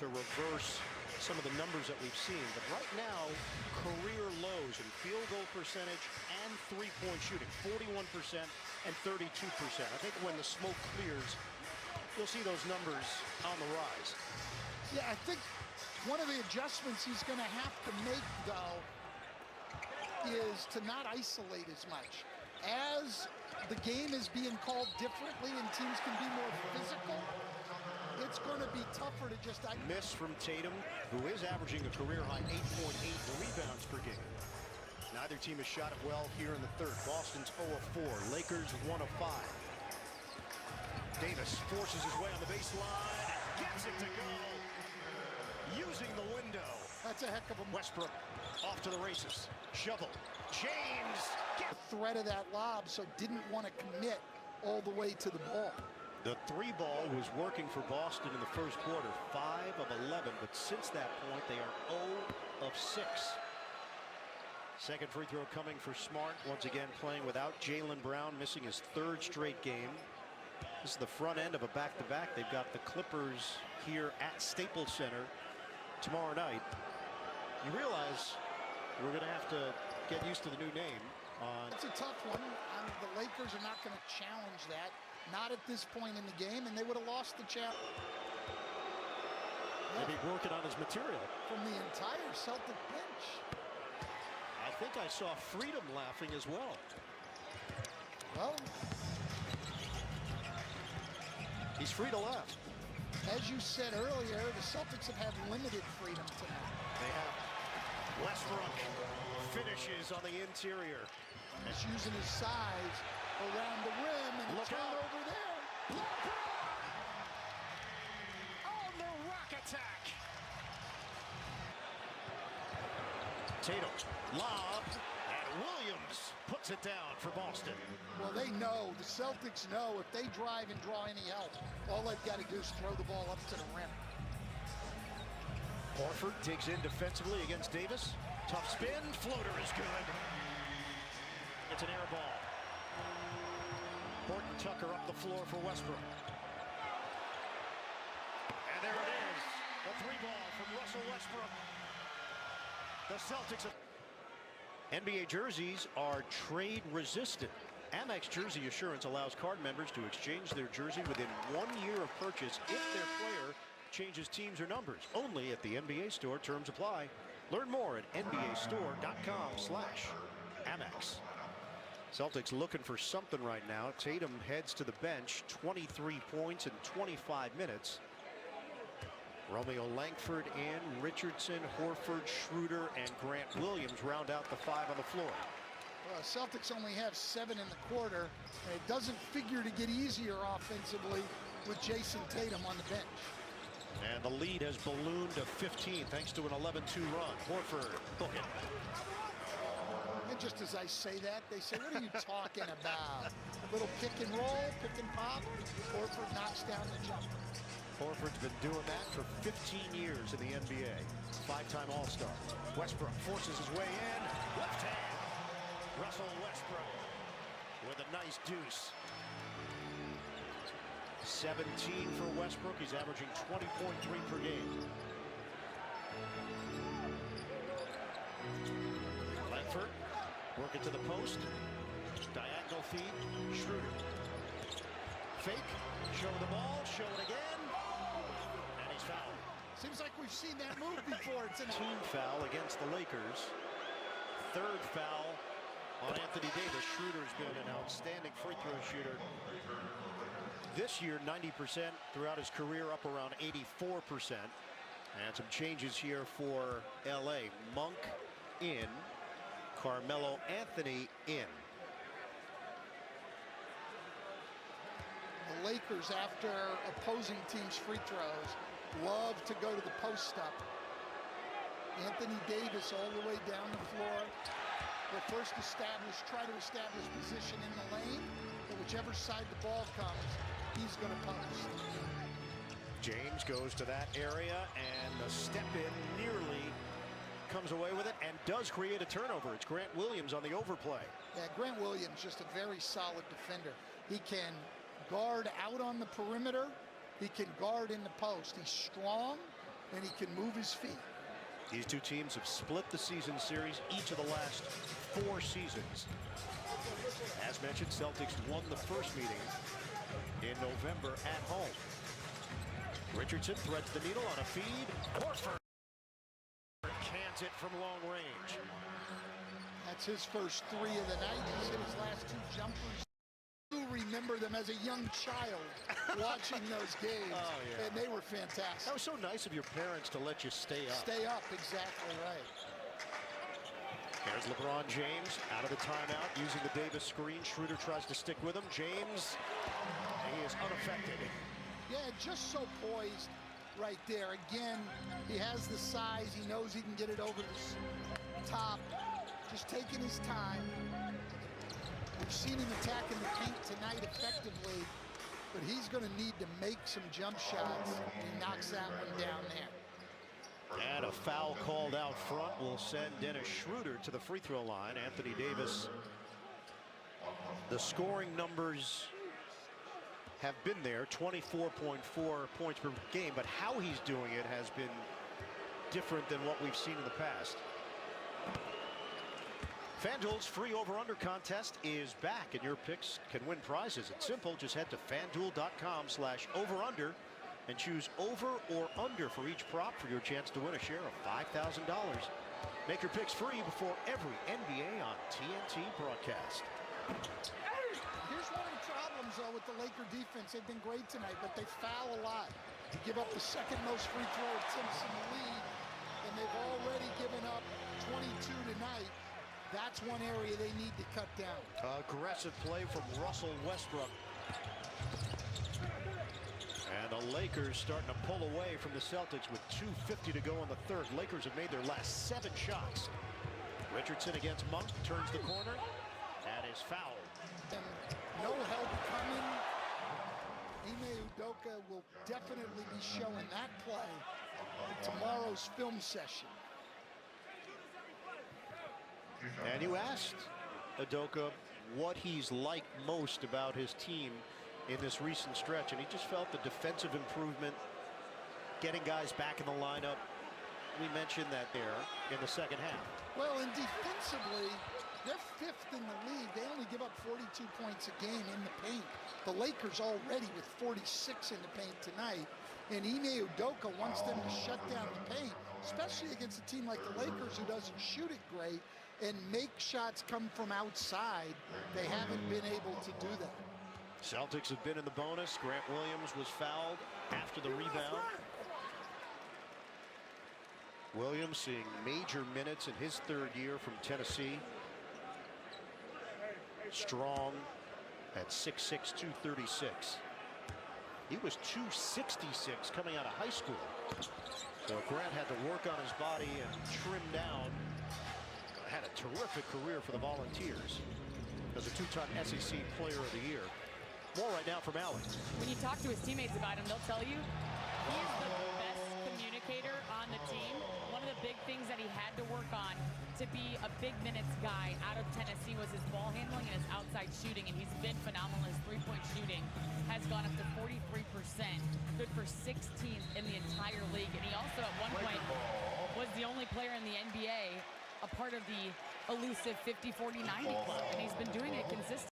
to reverse some of the numbers that we've seen. But right now, career lows in field goal percentage and three-point shooting, 41% and 32%. I think when the smoke clears, you'll see those numbers on the rise. Yeah, I think one of the adjustments he's going to have to make, though, is to not isolate as much. As the game is being called differently and teams can be more physical, it's going to be tougher to just... Miss from Tatum, who is averaging a career-high 8.8 rebounds per game. Neither team has shot it well here in the third. Boston's 0 of 4, Lakers 1 of 5. Davis forces his way on the baseline and gets it to go. Using the window. That's a heck of a... Westbrook off to the races. Shovel. James. The threat of that lob, so didn't want to commit all the way to the ball. The three ball was working for Boston in the first quarter, 5 of 11, but since that point they are 0 of 6. Second free throw coming for Smart, once again playing without Jaylen Brown, missing his third straight game. This is the front end of a back-to-back. They've got the Clippers here at Staples Center tomorrow night. You realize we're going to have to get used to the new name. It's a tough one. The Lakers are not going to challenge that. Not at this point in the game, and they would have lost the challenge. Maybe working on his material. From the entire Celtic bench. I think I saw Freedom laughing as well. Well, he's free to laugh. As you said earlier, the Celtics have had limited freedom tonight. They have. Westbrook finishes on the interior. He's using his size around the rim and look out over there. On the rock attack. Tatum, lob, and Williams puts it down for Boston. Well, they know, the Celtics know, if they drive and draw any help, all they've got to do is throw the ball up to the rim. Horford digs in defensively against Davis. Tough spin, floater is good. It's an air ball. Horton Tucker up the floor for Westbrook. And there it is. The three ball from Russell Westbrook. The Celtics. NBA jerseys are trade resistant. Amex Jersey Assurance allows card members to exchange their jersey within 1 year of purchase if their player changes teams or numbers. Only at the NBA store. Terms apply. Learn more at nbastore.com/Amex. Celtics looking for something right now. Tatum heads to the bench. 23 points in 25 minutes. Romeo Langford in, Richardson, Horford, Schroeder, and Grant Williams round out the 5 on the floor. Well, Celtics only have 7 in the quarter, and it doesn't figure to get easier offensively with Jason Tatum on the bench. And the lead has ballooned to 15 thanks to an 11-2 run. Horford, book it. And just as I say that, they say, what are you talking about? Little pick and roll, pick and pop. Horford knocks down the jumper. Horford's been doing that for 15 years in the NBA. 5-time All-Star. Westbrook forces his way in. Left hand. Russell Westbrook with a nice deuce. 17 for Westbrook. He's averaging 20.3 per game. Langford working to the post. Diagonal feed. Schroeder. Fake. Show the ball. Show it again. And he's fouled. Seems like we've seen that move before. It's a team foul against the Lakers. Third foul on Anthony Davis. Schroeder's been an outstanding free throw shooter. This year, 90% throughout his career, up around 84%. And some changes here for LA. Monk in. Carmelo Anthony in. The Lakers, after opposing teams' free throws, love to go to the post up. Anthony Davis all the way down the floor. Will first try to establish position in the lane, but whichever side the ball comes, he's going to post. James goes to that area, and the step in nearly comes away with it and does create a turnover. It's Grant Williams on the overplay. Yeah, Grant Williams, just a very solid defender. He can guard out on the perimeter. He can guard in the post. He's strong. and he can move his feet. These two teams have split the season series each of the last 4 seasons. As mentioned, Celtics won the first meeting in November at home. Richardson threads the needle on a feed. Horford cans it from long range. That's his first 3 of the night. He's hit his last 2 jumpers. You remember them as a young child watching those games, and they were fantastic. That was so nice of your parents to let you stay up. Stay up, exactly right. There's LeBron James out of the timeout using the Davis screen. Schroeder tries to stick with him. James, he is unaffected. Yeah, just so poised right there. Again, he has the size. He knows he can get it over the top. Just taking his time. We've seen him attacking the paint tonight effectively, but he's going to need to make some jump shots. He knocks that one down there. And a foul called out front will send Dennis Schroeder to the free throw line. Anthony Davis, the scoring numbers have been there, 24.4 points per game, but how he's doing it has been different than what we've seen in the past. FanDuel's free over-under contest is back, and your picks can win prizes. It's simple. Just head to FanDuel.com/over-under and choose over or under for each prop for your chance to win a share of $5,000. Make your picks free before every NBA on TNT broadcast. Here's one of the problems, though, with the Laker defense. They've been great tonight, but they foul a lot. They give up the second most free throw attempts in the league, and they've already given up 22 tonight. That's one area they need to cut down. Aggressive play from Russell Westbrook. And the Lakers starting to pull away from the Celtics with 2:50 to go in the third. Lakers have made their last 7 shots. Richardson against Monk, turns the corner, and is fouled. And no help coming. Ime Udoka will definitely be showing that play in tomorrow's film session. And you asked Udoka what he's liked most about his team in this recent stretch, and he just felt the defensive improvement, getting guys back in the lineup. We mentioned that there in the second half. Well, and defensively, they're 5th in the league. They only give up 42 points a game in the paint. The Lakers already with 46 in the paint tonight, and Ime Udoka wants them to shut down the paint, especially against a team like the Lakers who doesn't shoot it great and make shots come from outside. They haven't been able to do that. Celtics have been in the bonus. Grant Williams was fouled after the rebound. Williams seeing major minutes in his 3rd year from Tennessee. Strong at 6'6", 236. He was 266 coming out of high school. So Grant had to work on his body and trim down. Had a terrific career for the Volunteers as a 2-time SEC Player of the Year. More right now from Alex. When you talk to his teammates about him, they'll tell you he's the best communicator on the team. One of the big things that he had to work on to be a big minutes guy out of Tennessee was his ball handling and his outside shooting, and he's been phenomenal. His 3-point shooting has gone up to 43%, good for 16th in the entire league. And he also at one point was the only player in the NBA a part of the elusive 50-40-90 club, and he's been doing it consistently.